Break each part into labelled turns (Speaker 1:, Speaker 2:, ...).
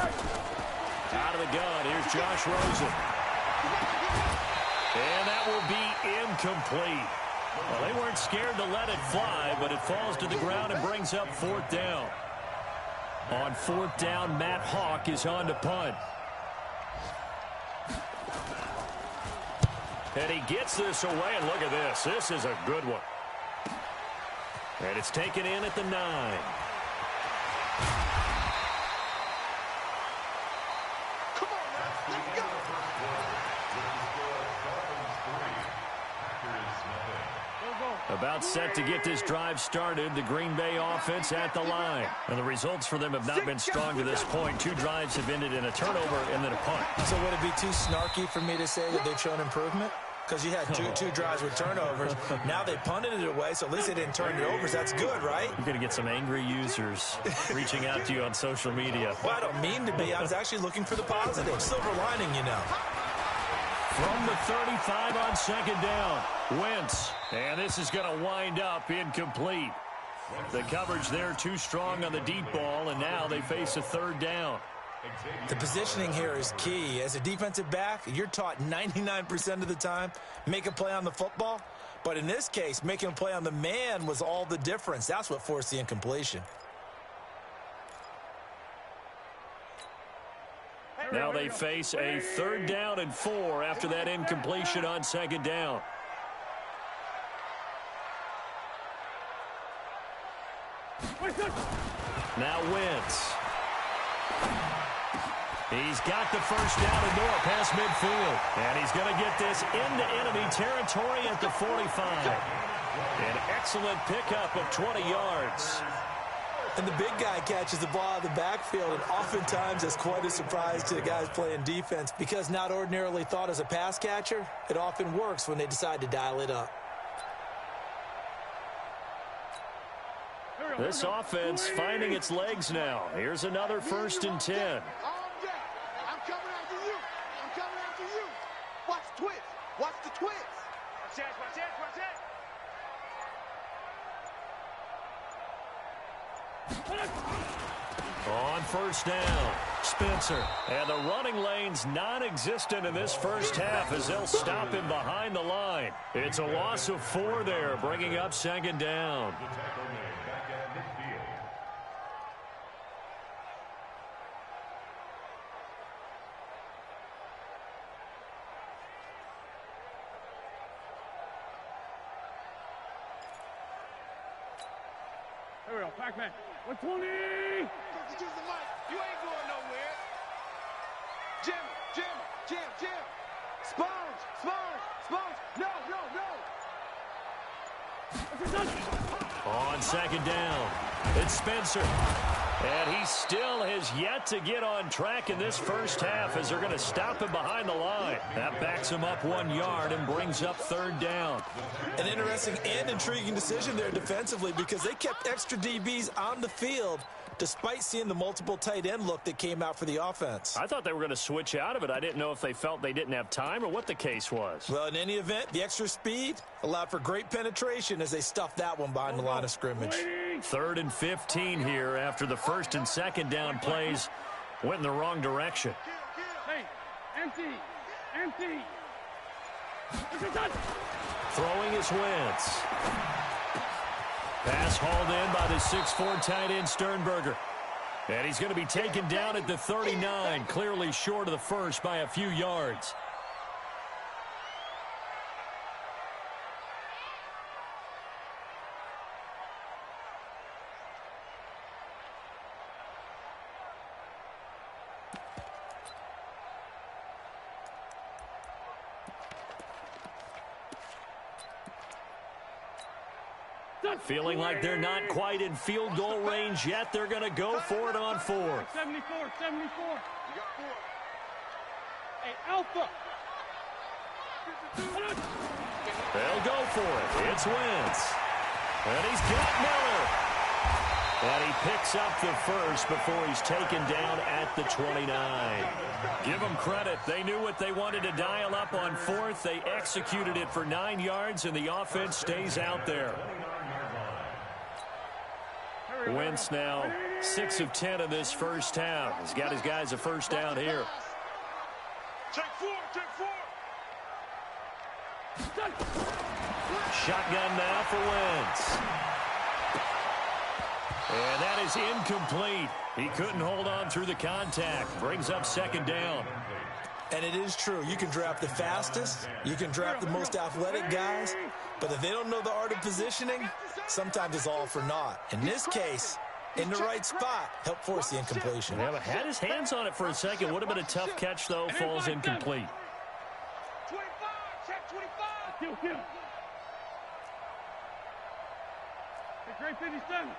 Speaker 1: Out of the gun, here's Josh Rosen. And that will be incomplete. Well, they weren't scared to let it fly, but it falls to the ground and brings up 4th down. On 4th down, Matt Hawk is on to punt. And he gets this away, and look at this. This is a good one. And it's taken in at the 9. About set to get this drive started, the Green Bay offense at the line. And the results for them have not been strong to this point. 2 drives have ended in a turnover and then a punt.
Speaker 2: So would it be too snarky for me to say that they've shown improvement? Because you had two drives with turnovers. Now they punted it away, so at least they didn't turn it over. So that's good, right?
Speaker 1: You're going to get some angry users reaching out to you on social media.
Speaker 2: Well, I don't mean to be. I was actually looking for the positive. Silver lining, you know.
Speaker 1: From the 35 on 2nd down, Wentz. And this is going to wind up incomplete. The coverage there too strong on the deep ball, and now they face a 3rd down.
Speaker 2: The positioning here is key. As a defensive back, you're taught 99% of the time, make a play on the football. But in this case, making a play on the man was all the difference. That's what forced the incompletion.
Speaker 1: Now they face a 3rd down and 4 after that incompletion on 2nd down. Now Wentz. He's got the 1st down and more past midfield. And he's going to get this into enemy territory at the 45. An excellent pickup of 20 yards.
Speaker 2: And the big guy catches the ball out of the backfield, and oftentimes that's quite a surprise to the guys playing defense because not ordinarily thought as a pass catcher, it often works when they decide to dial it up.
Speaker 1: This offense finding its legs now. Here's another 1st and 10.
Speaker 3: I'm coming after you. I'm coming after you. Watch the twist. Watch the twist. Watch it, watch it, watch it.
Speaker 1: On 1st down, Spencer. And the running lane's non-existent in this 1st half as they'll stop him behind the line. It's a loss of 4 there, bringing up 2nd down.
Speaker 4: Here we go, Pac-Man. 120!
Speaker 3: Use the mic. You ain't going nowhere. Jim. Sponge. No.
Speaker 1: On 2nd down, it's Spencer. And he still has yet to get on track in this 1st half as they're going to stop him behind the line. That backs him up 1 yard and brings up 3rd down.
Speaker 2: An interesting and intriguing decision there defensively because they kept extra DBs on the field despite seeing the multiple tight end look that came out for the offense.
Speaker 1: I thought they were going to switch out of it. I didn't know if they felt they didn't have time or what the case was.
Speaker 2: Well, in any event, the extra speed allowed for great penetration as they stuffed that one behind the line of scrimmage.
Speaker 1: 3rd and 15 here after the 1st and 2nd down plays went in the wrong direction.
Speaker 4: Hey, empty.
Speaker 1: Throwing is Wentz. Pass hauled in by the 6'4" tight end Sternberger. And he's going to be taken down at the 39, clearly short of the 1st by a few yards. Feeling like they're not quite in field goal range yet. They're going to go for it on 4th.
Speaker 4: 74. You got 4. Hey, Alpha.
Speaker 1: They'll go for it. It's Wentz. And he's got Miller. And he picks up the 1st before he's taken down at the 29. Give them credit. They knew what they wanted to dial up on 4th. They executed it for 9 yards, and the offense stays out there. Wentz now 6 of 10 in this first half. He's got his guys a first down here.
Speaker 3: Take four.
Speaker 1: Shotgun now for Wentz. And that is incomplete. He couldn't hold on through the contact. Brings up second down.
Speaker 2: And it is true. You can draft the fastest. You can draft the most athletic guys. But if they don't know the art of positioning, sometimes it's all for naught. In this case, in the right spot, helped force the incompletion.
Speaker 1: Yeah, but had his hands on it for a second. Would have been a tough catch, though. Falls incomplete.
Speaker 3: 25. Check 25.
Speaker 4: Kill. Hey, great 57.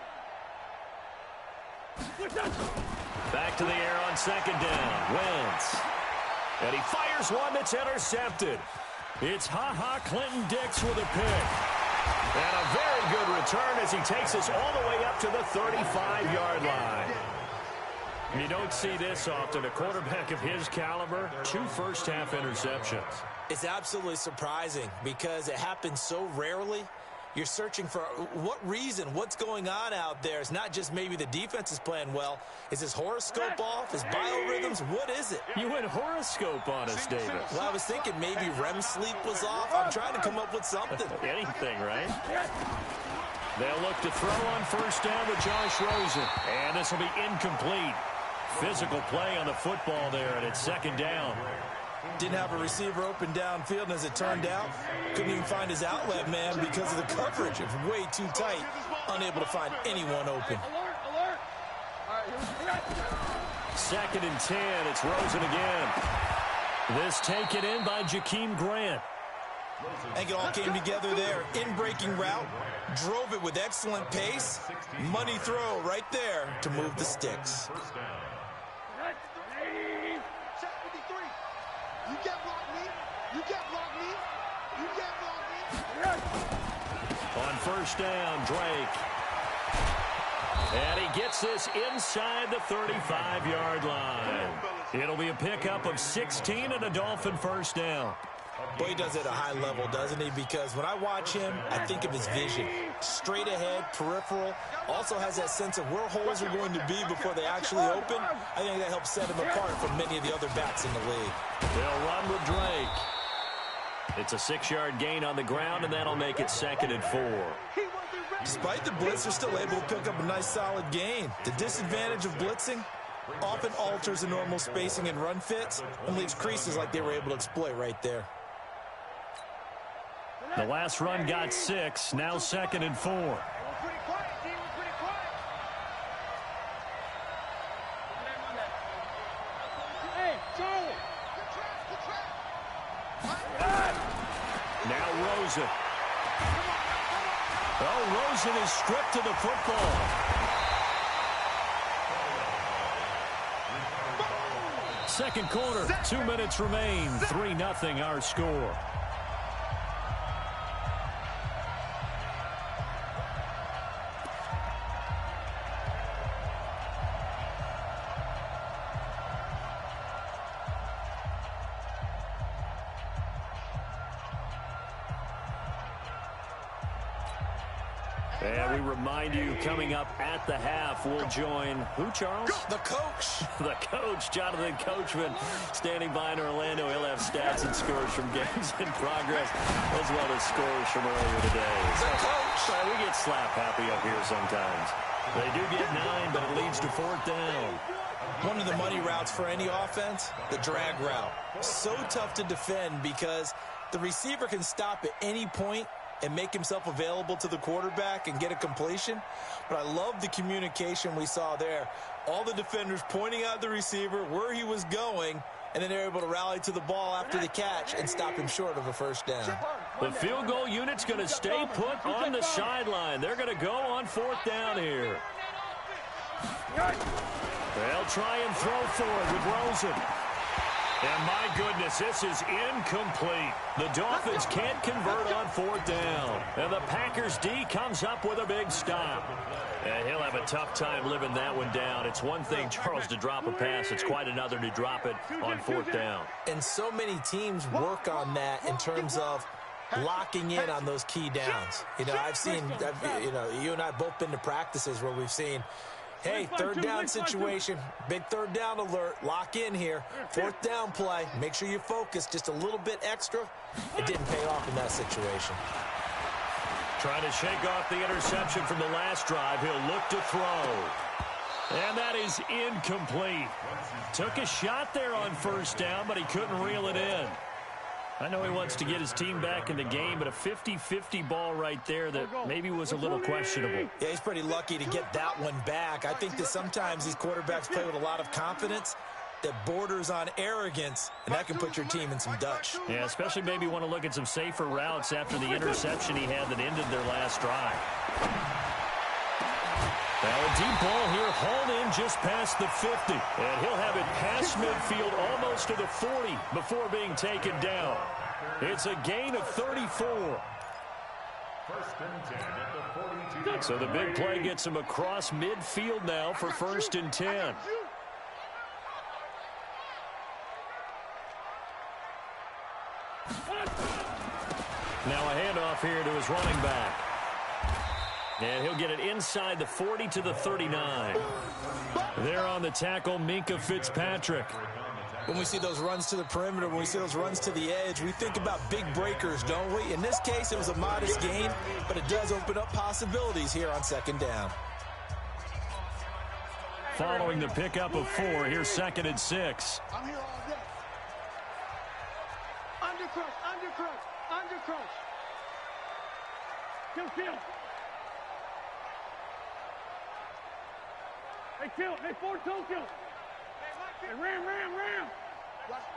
Speaker 1: Back to the air on second down. Wentz. And he fires one that's intercepted. It's Clinton-Dix with a pick. And a very good return as he takes us all the way up to the 35-yard line. You don't see this often. A quarterback of his caliber, 2 first-half interceptions.
Speaker 2: It's absolutely surprising because it happens so rarely. You're searching for what reason, what's going on out there. It's not just maybe the defense is playing well. Is his horoscope off? His biorhythms? What is it?
Speaker 1: You went horoscope on us, David.
Speaker 2: Well, I was thinking maybe REM sleep was off. I'm trying to come up with something.
Speaker 1: Anything, right? They'll look to throw on first down with Josh Rosen. And this will be incomplete. Physical play on the football there, and it's second down.
Speaker 2: Didn't have a receiver open downfield, and as it turned out, couldn't even find his outlet man because of the coverage. It was way too tight, unable to find anyone open.
Speaker 4: Alert. All right,
Speaker 1: Second and 10, it's Rosen again. This taken in by Jakeem Grant.
Speaker 2: I think it all came together there. In-breaking route, drove it with excellent pace. Money throw right there to move the sticks.
Speaker 3: Check 53. You can't block me. You can't block me. You can't block me.
Speaker 1: On first down, Drake. And he gets this inside the 35-yard line. It'll be a pickup of 16 and a Dolphin first down.
Speaker 2: Boy, he does it at a high level, doesn't he? Because when I watch him, I think of his vision. Straight ahead, peripheral. Also has that sense of where holes are going to be before they actually open. I think that helps set him apart from many of the other backs in the league.
Speaker 1: They'll run with Drake. It's a 6-yard gain on the ground, and that'll make it second and 4.
Speaker 2: Despite the blitz, they're still able to pick up a nice, solid gain. The disadvantage of blitzing often alters the normal spacing and run fits and leaves creases like they were able to exploit right there.
Speaker 1: The last run got 6, now second and 4.
Speaker 3: Pretty quiet, team. We're pretty quiet.
Speaker 4: Hey, Charlie.
Speaker 1: Now Rosen. Oh, Rosen is stripped to the football. Second quarter, 2 minutes remain. 3-0 our score. And we remind you, coming up at the half, we'll join who, Charles?
Speaker 2: The coach.
Speaker 1: The coach, Jonathan Coachman, standing by in Orlando. He'll have stats and scores from games in progress, as well as scores from earlier today.
Speaker 2: The coach.
Speaker 1: We get slap happy up here sometimes. They do get 9, but it leads to 4th down.
Speaker 2: One of the money routes for any offense, the drag route. So tough to defend because the receiver can stop at any point and make himself available to the quarterback and get a completion. But I love the communication we saw there. All the defenders pointing out the receiver, where he was going, and then they're able to rally to the ball after the catch and stop him short of a first down.
Speaker 1: The field goal unit's going to stay put on the sideline. They're going to go on 4th down here. They'll try and throw forward with Rosen. And my goodness, this is incomplete. The Dolphins can't convert on 4th down. And the Packers D comes up with a big stop. And he'll have a tough time living that one down. It's one thing, Charles, to drop a pass. It's quite another to drop it on 4th down.
Speaker 2: And so many teams work on that in terms of locking in on those key downs. You know, you and I have both been to practices where we've seen, hey, third down situation, big third down alert, lock in here, fourth down play, make sure you focus just a little bit extra. It didn't pay off in that situation.
Speaker 1: Trying to shake off the interception from the last drive. He'll look to throw. And that is incomplete. Took a shot there on first down, but he couldn't reel it in. I know he wants to get his team back in the game, but a 50-50 ball right there that maybe was a little questionable.
Speaker 2: Yeah, he's pretty lucky to get that one back. I think that sometimes these quarterbacks play with a lot of confidence that borders on arrogance, and that can put your team in some Dutch.
Speaker 1: Yeah, especially maybe want to look at some safer routes after the interception he had that ended their last drive. Now a deep ball here, hauled in just past the 50. And he'll have it past midfield almost to the 40 before being taken down. It's a gain of 34. So the big play gets him across midfield now for 1st and 10. Now a handoff here to his running back. And he'll get it inside the 40 to the 39. There on the tackle, Minkah Fitzpatrick.
Speaker 2: When we see those runs to the perimeter, when we see those runs to the edge, we think about big breakers, don't we? In this case, it was a modest gain, but it does open up possibilities here on 2nd down.
Speaker 1: Following the pickup of 4, here's 2nd and 6.
Speaker 3: I'm here all day. Undercrush.
Speaker 4: Kill. Hey, kill. Hey, 4-2 kill. Hey, ram.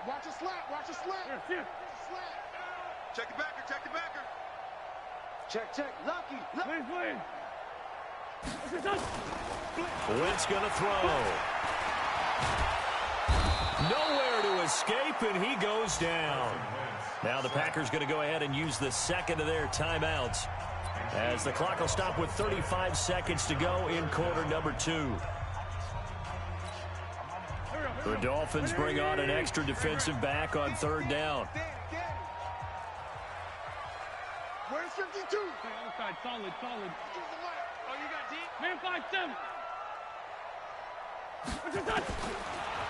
Speaker 3: Watch a slap.
Speaker 4: Here.
Speaker 3: Check the backer. Check. Lucky.
Speaker 4: Please.
Speaker 1: Wentz gonna throw. Nowhere to escape, and he goes down. Now the Packers going to go ahead and use the second of their timeouts as the clock will stop with 35 seconds to go in quarter number 2. The Dolphins bring on an extra defensive back on 3rd down.
Speaker 3: Where's 52?
Speaker 4: Outside, solid.
Speaker 3: Oh, you got deep?
Speaker 4: Man, 5-7.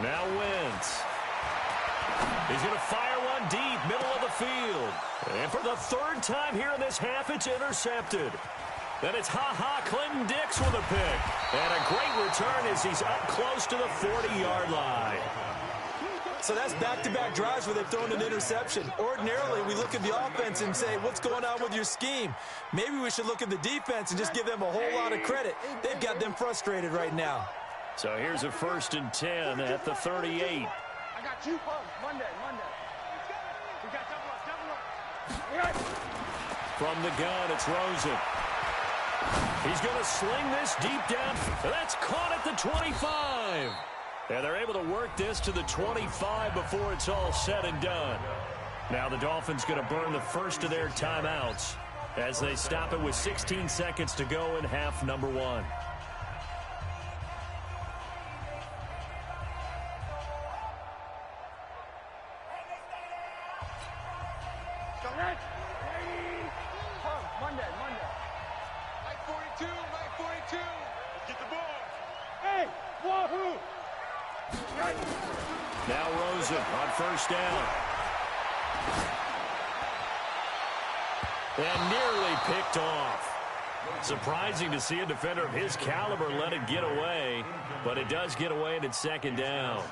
Speaker 1: Now Wentz. He's going to fire one deep, middle of the field. And for the 3rd time here in this half, it's intercepted. Then it's Clinton Dix with a pick. And a great return as he's up close to the 40-yard line.
Speaker 2: So that's back-to-back drives where they've thrown an interception. Ordinarily, we look at the offense and say, what's going on with your scheme? Maybe we should look at the defense and just give them a whole lot of credit. They've got them frustrated right now.
Speaker 1: So here's a 1st and 10 at the 38.
Speaker 3: I got you. Monday. We got double up.
Speaker 1: From the gun, it's Rosen. He's going to sling this deep down. That's caught at the 25. And they're able to work this to the 25 before it's all said and done. Now the Dolphins going to burn the first of their timeouts as they stop it with 16 seconds to go in half number 1.
Speaker 3: Monday. Night 42. Let's get the ball.
Speaker 4: Hey, wahoo!
Speaker 1: Now Rosen on 1st down. And nearly picked off. Surprising to see a defender of his caliber let it get away, but it does get away and it's 2nd down.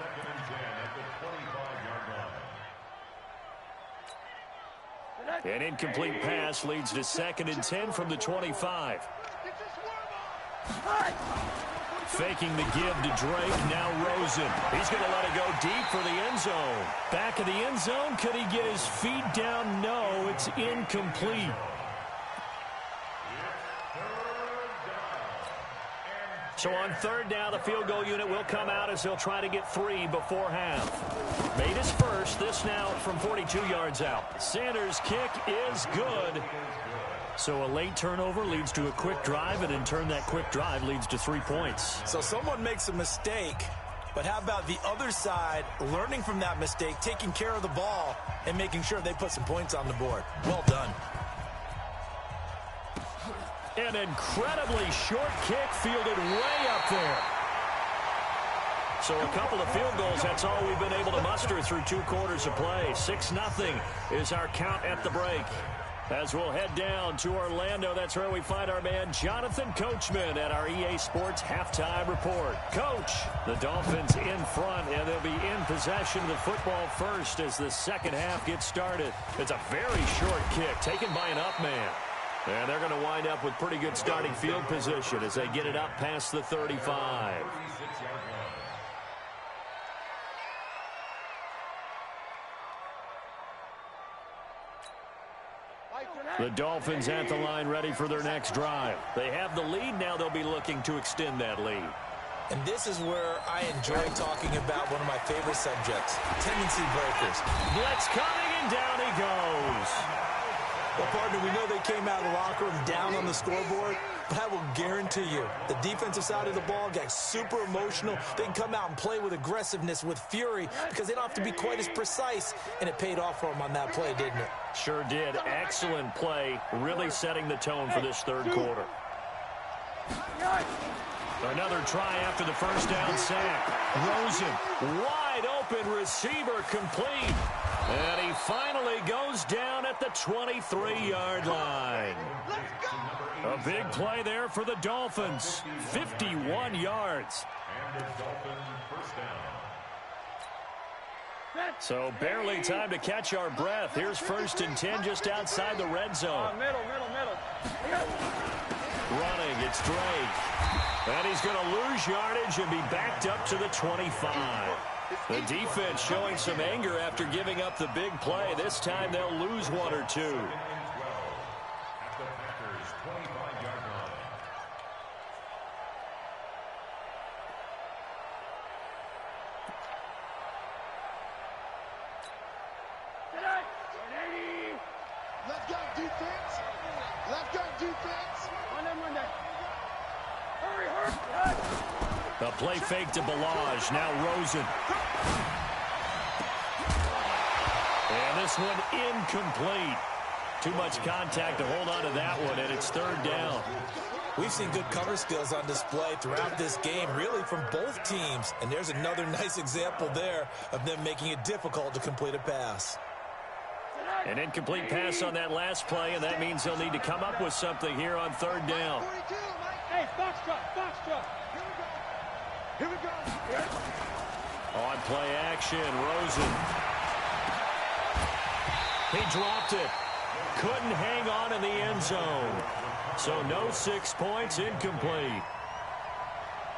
Speaker 1: An incomplete pass leads to 2nd and 10 from the 25. Faking the give to Drake, now Rosen. He's going to let it go deep for the end zone. Back of the end zone, could he get his feet down? No, it's incomplete. So on 3rd down, the field goal unit will come out as he'll try to get 3 before half. Made his first, this now from 42 yards out. Sanders' kick is good. So a late turnover leads to a quick drive, and in turn that quick drive leads to 3 points.
Speaker 2: So someone makes a mistake But how about the other side, learning from that mistake, taking care of the ball, and making sure they put some points on the board? Well done.
Speaker 1: An incredibly short kick fielded way up there. So a couple of field goals, that's all we've been able to muster through 2 quarters of play. 6-0 is our count at the break. As we'll head down to Orlando, that's where we find our man Jonathan Coachman at our EA Sports Halftime Report. Coach, the Dolphins in front, and they'll be in possession of the football first as the second half gets started. It's a very short kick taken by an up man. And they're going to wind up with pretty good starting field position as they get it up past the 35. The Dolphins at the line ready for their next drive. They have the lead. Now they'll be looking to extend that lead.
Speaker 2: And this is where I enjoy talking about one of my favorite subjects, tendency breakers.
Speaker 1: Blitz coming, and down he goes.
Speaker 2: Well, partner, we know they came out of the locker room down on the scoreboard, but I will guarantee you the defensive side of the ball got super emotional. They can come out and play with aggressiveness, with fury, because they don't have to be quite as precise, and it paid off for them on that play, didn't it?
Speaker 1: Sure did. Excellent play, really setting the tone for this third quarter. Another try after the first down sack. Rosen, wide open receiver, complete. And he finally goes down at the 23-yard line. A big play there for the Dolphins. 51 yards. So barely time to catch our breath. Here's 1st and 10 just outside the red zone.
Speaker 4: Middle.
Speaker 1: Running, it's Drake. And he's going to lose yardage and be backed up to the 25. The defense showing some anger after giving up the big play. This time they'll lose 1 or 2.
Speaker 3: Left guard defense. Left guard defense.
Speaker 4: Monday. Hurry.
Speaker 1: The play fake to Balaj. Now Rosen. And this one incomplete. Too much contact to hold on to that one, and it's 3rd down.
Speaker 2: We've seen good cover skills on display throughout this game, really from both teams. And there's another nice example there of them making it difficult to complete a pass.
Speaker 1: An incomplete pass on that last play, and that means they'll need to come up with something here on 3rd down.
Speaker 4: Hey, box truck.
Speaker 3: Here we go.
Speaker 1: On play action, Rosen. He dropped it. Couldn't hang on in the end zone. So no 6 points, incomplete.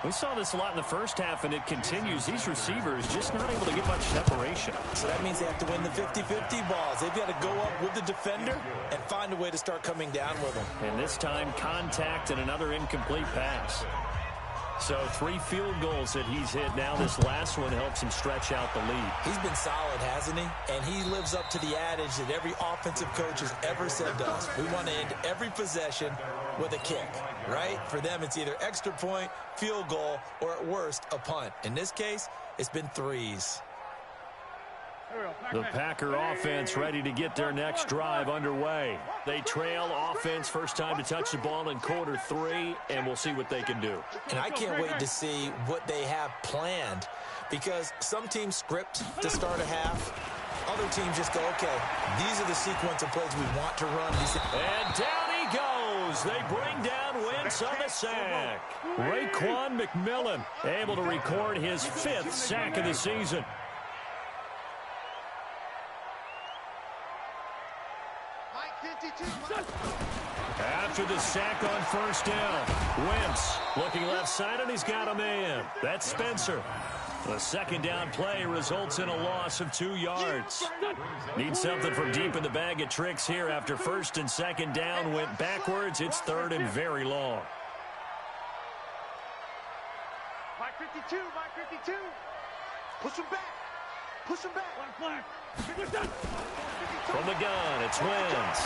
Speaker 1: We saw this a lot in the first half, and it continues. These receivers just not able to get much separation.
Speaker 2: So that means they have to win the 50-50 balls. They've got to go up with the defender and find a way to start coming down with them.
Speaker 1: And this time, contact and another incomplete pass. So 3 field goals that he's hit now. This last one helps him stretch out the lead.
Speaker 2: He's been solid, hasn't he? And he lives up to the adage that every offensive coach has ever said to us. We want to end every possession with a kick, right? For them, it's either extra point, field goal, or at worst, a punt. In this case, it's been 3s.
Speaker 1: The Packer offense ready to get their next drive underway. They trail offense, first time to touch the ball in quarter 3, and we'll see what they can do.
Speaker 2: And I can't wait to see what they have planned, because some teams script to start a half. Other teams just go, okay, these are the sequence of plays we want to run.
Speaker 1: And down he goes. They bring down Wentz on the sack. Raekwon McMillan able to record his 5th sack of the season. After the sack on first down, Wentz looking left side, and he's got a man. That's Spencer. The 2nd down play results in a loss of 2 yards. Need something from deep in the bag of tricks here after 1st and 2nd down went backwards. It's 3rd and very long.
Speaker 3: Mike 52. Push him back.
Speaker 1: From the gun, it's Wentz.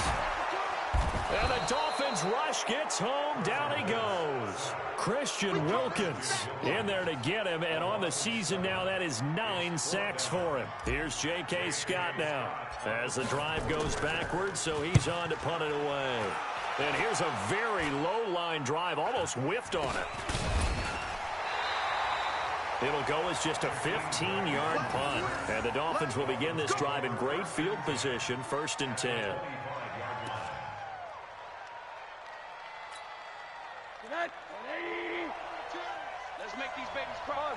Speaker 1: And the Dolphins rush gets home. Down he goes. Christian Wilkins in there to get him. And on the season now, that is 9 sacks for him. Here's J.K. Scott now as the drive goes backwards, so he's on to punt it away. And here's a very low-line drive, almost whiffed on it. It'll go as just a 15-yard punt. And the Dolphins will begin this drive in great field position, 1st and 10.
Speaker 3: Let's make these babies cry.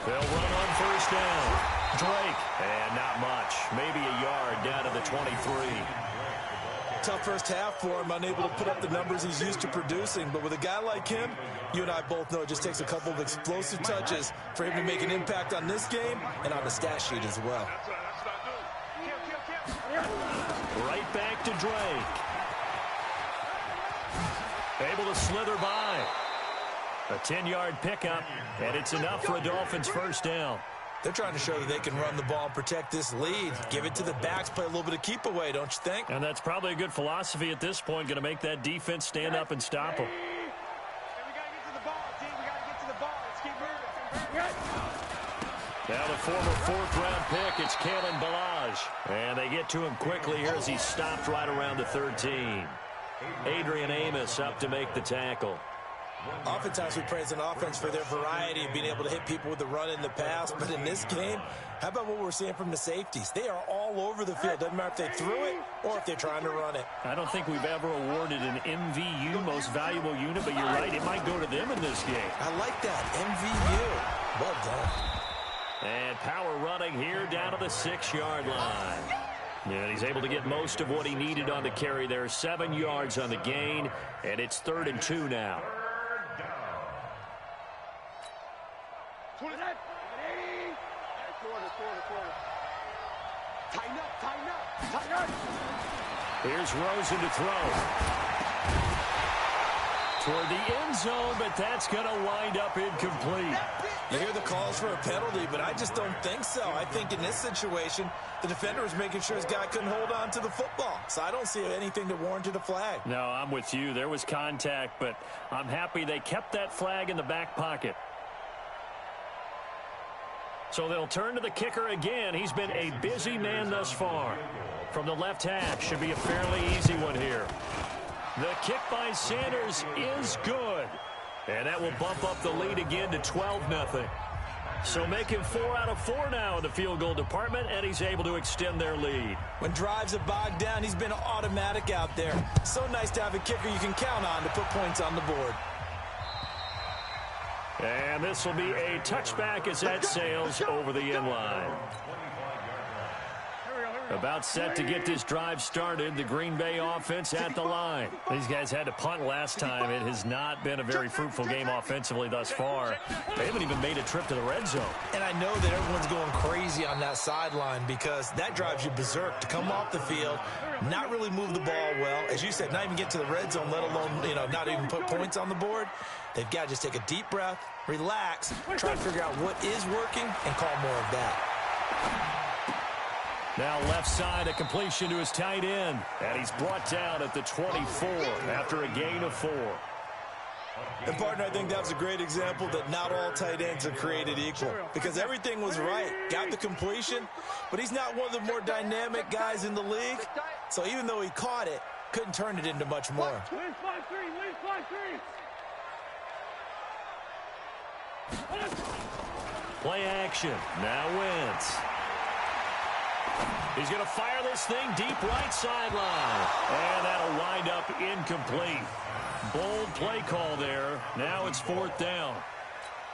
Speaker 1: They'll run on 1st down. Drake, and not much. Maybe a yard down to the 23.
Speaker 2: Tough first half for him, unable to put up the numbers he's used to producing. But with a guy like him, you and I both know it just takes a couple of explosive touches for him to make an impact on this game and on the stat sheet as well.
Speaker 1: Right back to Drake. Able to slither by. A 10-yard pickup, and it's enough for a Dolphins 1st down.
Speaker 2: They're trying to show that they can run the ball and protect this lead. Give it to the backs, play a little bit of keep away, don't you think?
Speaker 1: And that's probably a good philosophy at this point, going to make that defense stand up and stop them.
Speaker 3: Hey, we got to get to the ball, D. We got to get to the ball. Let's keep moving.
Speaker 1: Now the former 4th-round pick, it's Kalen Ballage. And they get to him quickly here as he stopped right around the 13. Adrian Amos up to make the tackle.
Speaker 2: Oftentimes we praise an offense for their variety of being able to hit people with the run in the pass. But in this game, how about what we're seeing from the safeties? They are all over the field. Doesn't matter if they threw it or if they're trying to run it.
Speaker 1: I don't think we've ever awarded an MVU, most valuable unit, but you're right, it might go to them in this game.
Speaker 2: I like that, MVU. Well done.
Speaker 1: And power running here down to the 6-yard line. And he's able to get most of what he needed on the carry there. 7 yards on the gain, and it's 3rd and 2 now.
Speaker 3: Tighten up.
Speaker 1: Here's Rosen to throw. Toward the end zone, but that's going to wind up incomplete.
Speaker 2: You hear the calls for a penalty, but I just don't think so. I think in this situation, the defender was making sure his guy couldn't hold on to the football. So I don't see anything to warrant a flag.
Speaker 1: No, I'm with you. There was contact, but I'm happy they kept that flag in the back pocket. So they'll turn to the kicker again. He's been a busy man thus far. From the left hash, should be a fairly easy one here. The kick by Sanders is good. And that will bump up the lead again to 12-0. So making 4 out of 4 now in the field goal department, and he's able to extend their lead.
Speaker 2: When drives are bogged down, he's been automatic out there. So nice to have a kicker you can count on to put points on the board.
Speaker 1: And this will be a touchback as that sails over the end line. About set to get this drive started. The Green Bay offense at the line. These guys had to punt last time. It has not been a very fruitful game offensively thus far. They haven't even made a trip to the red zone.
Speaker 2: And I know that everyone's going crazy on that sideline because that drives you berserk to come off the field, not really move the ball well. As you said, not even get to the red zone, let alone, not even put points on the board. They've got to just take a deep breath, relax, try to figure out what is working, and call more of that.
Speaker 1: Now left side, a completion to his tight end. And he's brought down at the 24 after a gain of 4.
Speaker 2: And, partner, I think that was a great example that not all tight ends are created equal. Because everything was right. Got the completion, but he's not one of the more dynamic guys in the league. So even though he caught it, couldn't turn it into much more.
Speaker 4: Win 5-3.
Speaker 1: Play action. Now Wentz. He's going to fire this thing deep right sideline. And that'll wind up incomplete. Bold play call there. Now it's 4th down.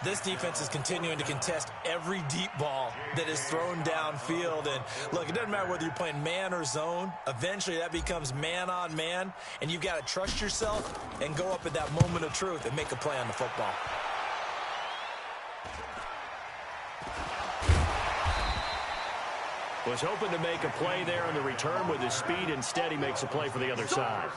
Speaker 2: This defense is continuing to contest every deep ball that is thrown downfield. And, look, it doesn't matter whether you're playing man or zone. Eventually that becomes man on man. And you've got to trust yourself and go up at that moment of truth and make a play on the football.
Speaker 1: Was hoping to make a play there on the return with his speed. Instead, he makes a play for the other side.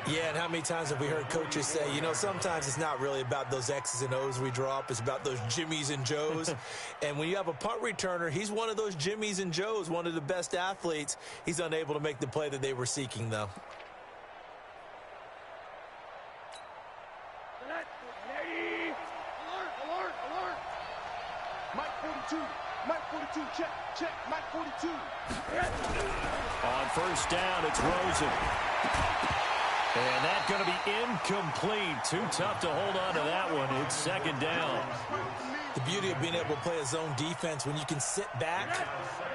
Speaker 2: Yeah, and how many times have we heard coaches say, you know, sometimes it's not really about those X's and O's we draw up. It's about those Jimmies and Joes. And when you have a punt returner, he's one of those Jimmies and Joes, one of the best athletes. He's unable to make the play that they were seeking, though.
Speaker 3: Alert. Mike 42. Mike 42, check, Mike 42.
Speaker 1: On first down, it's Rosen. And that's going to be incomplete. Too tough to hold on to that one. It's second down.
Speaker 2: The beauty of being able to play a zone defense, when you can sit back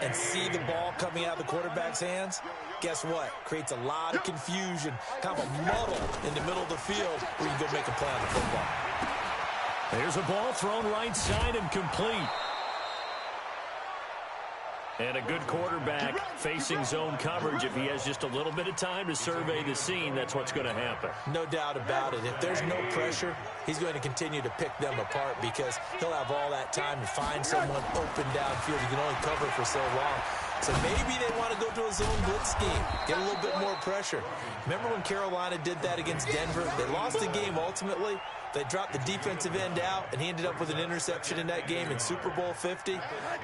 Speaker 2: and see the ball coming out of the quarterback's hands, guess what? Creates a lot of confusion, kind of a muddle in the middle of the field where you can go make a play on the football.
Speaker 1: There's a ball thrown right side and complete. And a good quarterback facing zone coverage. If he has just a little bit of time to survey the scene, that's what's going to happen.
Speaker 2: No doubt about it. If there's no pressure, he's going to continue to pick them apart because he'll have all that time to find someone open downfield. You can only cover for so long. So maybe they want to go to a zone blitz scheme, get a little bit more pressure. Remember when Carolina did that against Denver? They lost the game ultimately. They dropped the defensive end out, and he ended up with an interception in that game in Super Bowl 50.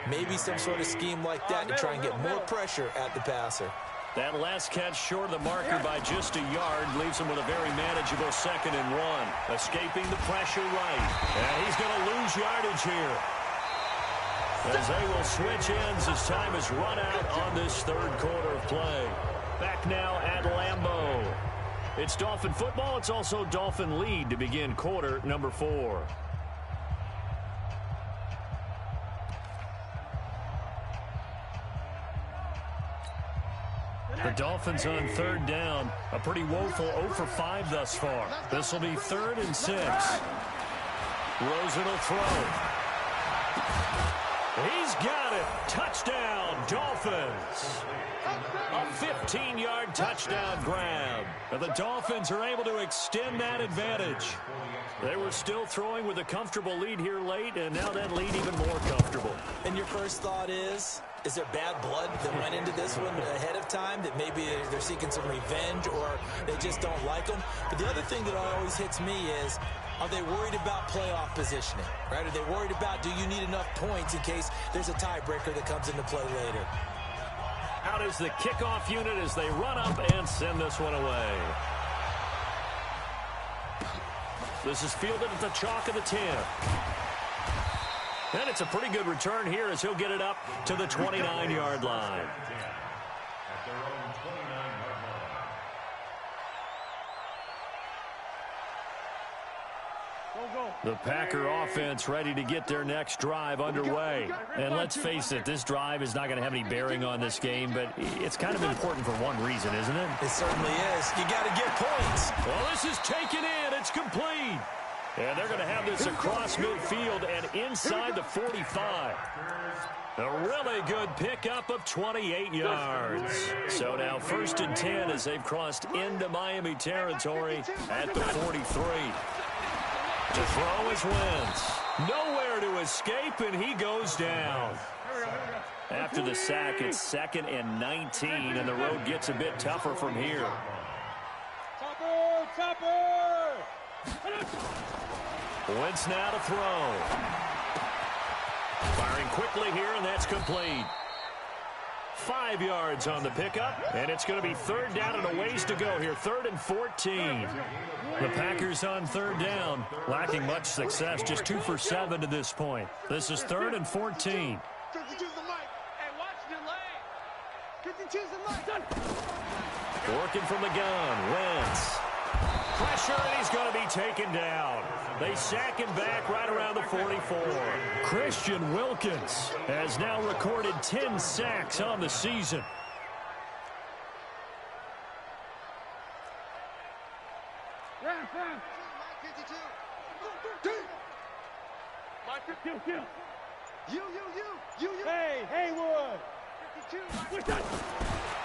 Speaker 2: Maybe some sort of scheme like that to try and get more pressure at the passer.
Speaker 1: That last catch short of the marker by just a yard leaves him with a very manageable 2nd and 1. Escaping the pressure right. And he's going to lose yardage here, as they will switch ends as time has run out on this third quarter of play. Back now at Lambeau. It's Dolphin football. It's also Dolphin lead to begin quarter number 4. The Dolphins on third down. A pretty woeful 0 for 5 thus far. This will be 3rd and 6. Rosen will throw. He's got it. Touchdown, Dolphins. A 15-yard touchdown grab. And the Dolphins are able to extend that advantage. They were still throwing with a comfortable lead here late, and now that lead even more comfortable.
Speaker 2: And your first thought is there bad blood that went into this one ahead of time, that maybe they're seeking some revenge or they just don't like them? But the other thing that always hits me is, are they worried about playoff positioning, right? Are they worried about, do you need enough points in case there's a tiebreaker that comes into play later?
Speaker 1: Out is the kickoff unit as they run up and send this one away. This is fielded at the chalk of the 10. And it's a pretty good return here as he'll get it up to the 29-yard line. The Packer offense ready to get their next drive underway. And let's face it, this drive is not going to have any bearing on this game, but it's kind of important for one reason, isn't it?
Speaker 2: It certainly is. You got to get points.
Speaker 1: Well, this is taken in. It's complete. And they're going to have this across midfield and inside the 45. A really good pickup of 28 yards. So now 1st and 10 as they've crossed into Miami territory at the 43. To throw is Wentz. Nowhere to escape, and he goes down. After the sack, it's 2nd and 19, and the road gets a bit tougher from here.
Speaker 4: Chopper!
Speaker 1: Wentz now to throw. Firing quickly here, and that's complete. 5 yards on the pickup, and it's going to be 3rd down and a ways to go here. 3rd and 14. The Packers on 3rd down, lacking much success, just 2 for 7 to this point. This is 3rd and 14.
Speaker 3: 52's the mic. Hey, watch the lane. 52's the mic.
Speaker 1: Working from the gun, Wentz. Pressure, and he's going to be taken down. They sack him back right around the 44. Christian Wilkins has now recorded 10 sacks on the season.
Speaker 4: Ram.
Speaker 3: 52.
Speaker 4: Kill.
Speaker 3: You.
Speaker 4: Hey, Haywood.
Speaker 3: 52.
Speaker 4: Push that.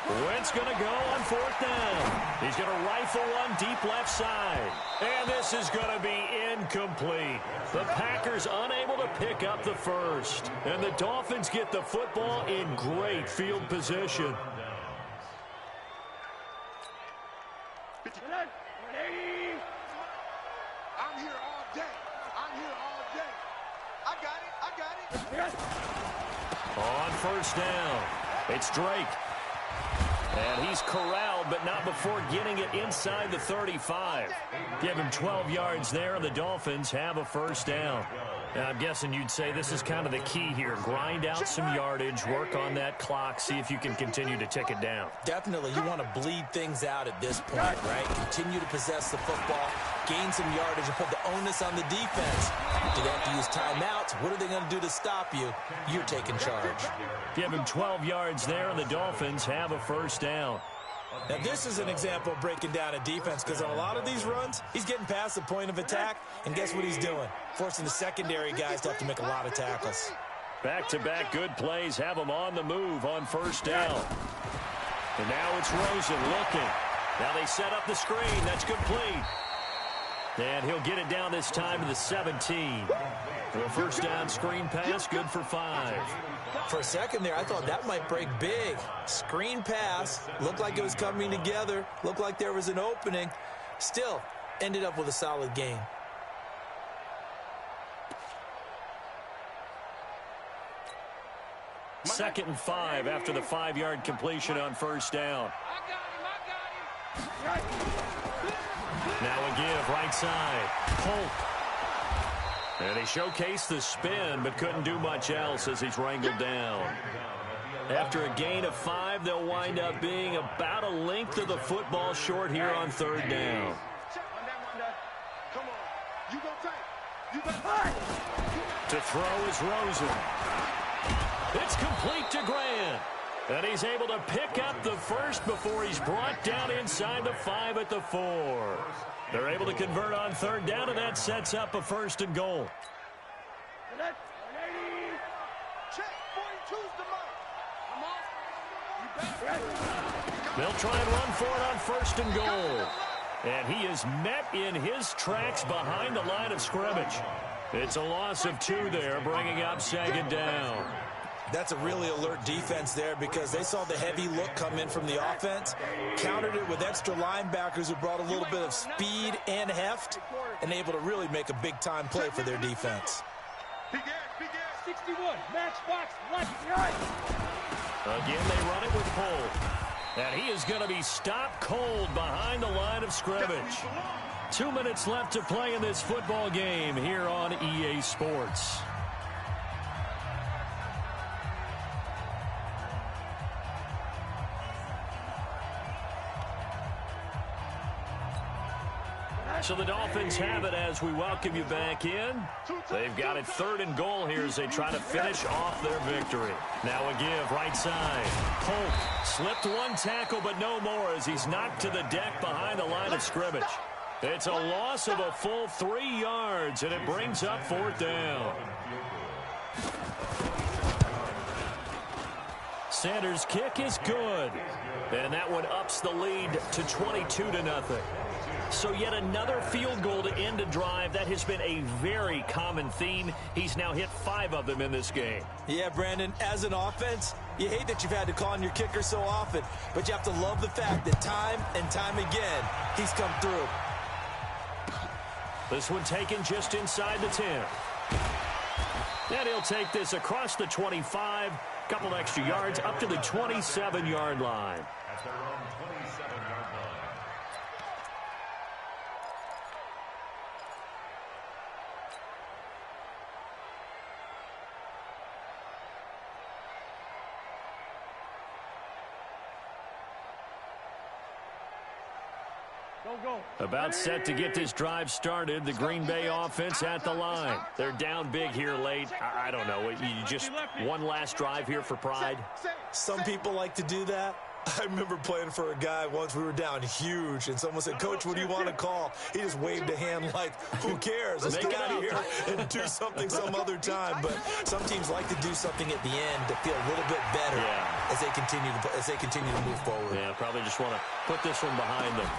Speaker 1: Wentz going to go on 4th down. He's going to rifle one deep left side. And this is going to be incomplete. The Packers unable to pick up the first. And the Dolphins get the football in great field position.
Speaker 3: I'm here all day. I'm here all day. I got it.
Speaker 1: On 1st down, it's Drake. And he's corralled, but not before getting it inside the 35. Give him 12 yards there, and the Dolphins have a 1st down. And I'm guessing you'd say this is kind of the key here. Grind out some yardage, work on that clock, see if you can continue to tick it down.
Speaker 2: Definitely, you want to bleed things out at this point, right? Continue to possess the football, gain some yardage, and put the onus on the defense. Do they have to use timeouts? What are they going to do to stop you? You're taking charge.
Speaker 1: Give him 12 yards there, and the Dolphins have a 1st down.
Speaker 2: Now, this is an example of breaking down a defense, because on a lot of these runs, he's getting past the point of attack, and guess what he's doing? Forcing the secondary guys to have to make a lot of tackles.
Speaker 1: Back-to-back good plays have him on the move on 1st down. And now it's Rosen looking. Now they set up the screen. That's complete. And he'll get it down this time to the 17. A 1st down screen pass, good for 5.
Speaker 2: For a second there, I thought that might break big. Screen pass, looked like it was coming together, looked like there was an opening. Still, ended up with a solid game.
Speaker 1: Second and 5 after the 5-yard completion on 1st down. Now a give, right side. Holt. And he showcased the spin, but couldn't do much else as he's wrangled down. After a gain of 5, they'll wind up being about a length of the football short here on 3rd down.
Speaker 3: Come on. You go tight. You go tight.
Speaker 1: To throw is Rosen. It's complete to Grant. And he's able to pick up the first before he's brought down inside the 5 at the 4. They're able to convert on 3rd down, and that sets up a 1st and goal.
Speaker 3: Check. 42's the mark.
Speaker 1: They'll try and run for it on 1st and goal. And he is met in his tracks behind the line of scrimmage. It's a loss of 2 there, bringing up 2nd down.
Speaker 2: That's a really alert defense there, because they saw the heavy look come in from the offense, countered it with extra linebackers who brought a little bit of speed and heft, and able to really make a big-time play for their defense.
Speaker 4: 61, matchbox, left, right.
Speaker 1: Again, they run it with Cole. And he is going to be stopped cold behind the line of scrimmage. 2 minutes left to play in this football game here on EA Sports. So the Dolphins have it as we welcome you back in. They've got it 3rd and goal here as they try to finish off their victory. Now a give, right side. Holt slipped one tackle, but no more as he's knocked to the deck behind the line of scrimmage. It's a loss of a full 3 yards, and it brings up 4th down. Sanders' kick is good. And that one ups the lead to 22-0. So yet another field goal to end a drive. That has been a very common theme. He's now hit 5 of them in this game.
Speaker 2: Yeah, Brandon, as an offense, you hate that you've had to call on your kicker so often, but you have to love the fact that time and time again, he's come through.
Speaker 1: This one taken just inside the 10. And he'll take this across the 25, couple extra yards up to the 27-yard line. About set to get this drive started. The Green Bay offense at the line. They're down big here late. I don't know. You just one last drive here for pride.
Speaker 2: Some people like to do that. I remember playing for a guy once. We were down huge, and someone said, "Coach, what do you want to call?" He just waved a hand like, "Who cares? Let's get out of here and do something some other time." But some teams like to do something at the end to feel a little bit better as they continue to move forward.
Speaker 1: Yeah, probably just want to put this one behind them.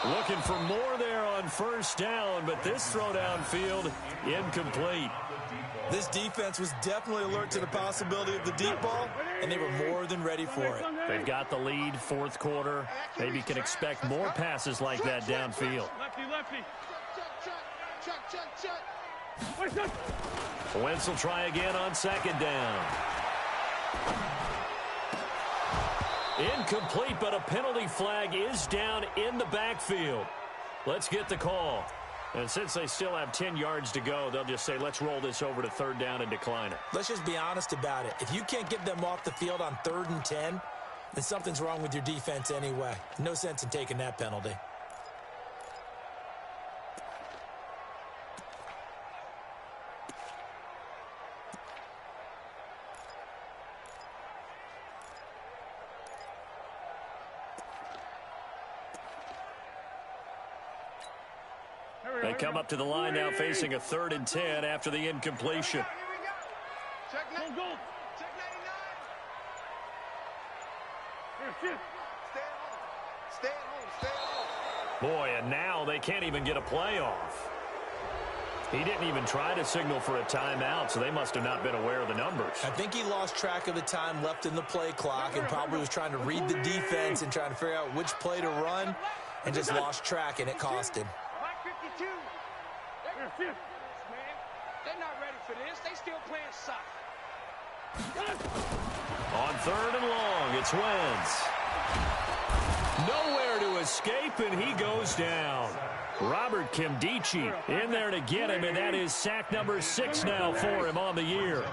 Speaker 1: Looking for more there on first down, but this throw downfield incomplete.
Speaker 2: This defense was definitely alert to the possibility of the deep ball, and they were more than ready for it.
Speaker 1: They've got the lead, fourth quarter. Maybe can expect more passes like that downfield.
Speaker 4: Lefty.
Speaker 1: Wentz will try again on second down. Incomplete, but a penalty flag is down in the backfield. Let's get the call. And since they still have 10 yards to go, they'll just say, let's roll this over to third down and decline it.
Speaker 2: Let's just be honest about it. If you can't get them off the field on 3rd and 10, then something's wrong with your defense anyway. No sense in taking that penalty.
Speaker 1: They come up to the line now facing a 3rd and 10 after the incompletion.
Speaker 3: Check 99. Check 99. Stay at home.
Speaker 1: Boy, and now they can't even get a play off. He didn't even try to signal for a timeout, so they must have not been aware of the numbers.
Speaker 2: I think he lost track of the time left in the play clock and probably was trying to read the defense and trying to figure out which play to run and just lost track, and it cost him.
Speaker 3: They're not ready for this. They still playing soccer.
Speaker 1: On 3rd and long, it's Wentz. Nowhere to escape, and he goes down. Robert Kimdichie in there to get him, and that is sack number 6 now for him on the year.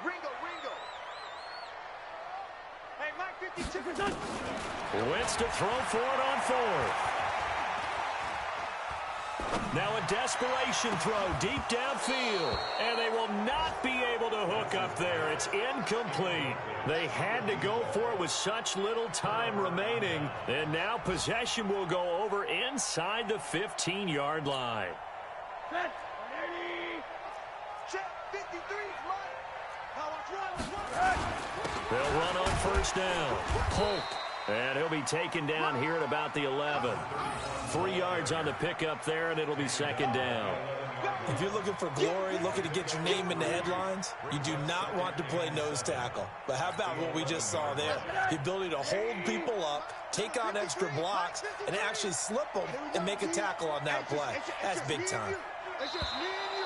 Speaker 3: Ringo. Hey, Mike 52.
Speaker 1: Wentz to throw for it on 4th. Now a desperation throw deep downfield, and they will not be able to hook up there. It's incomplete. They had to go for it with such little time remaining, and now possession will go over inside the 15-yard line.
Speaker 4: Set.
Speaker 3: Check 53, Mike. Now let's run.
Speaker 1: They'll run on first down. Polk. And he'll be taken down here at about the 11. 3 yards on the pickup there, and it'll be second down.
Speaker 2: If you're looking for glory, looking to get your name in the headlines, you do not want to play nose tackle. But how about what we just saw there? The ability to hold people up, take on extra blocks, and actually slip them and make a tackle on that play. That's big time.
Speaker 3: It's just me and you.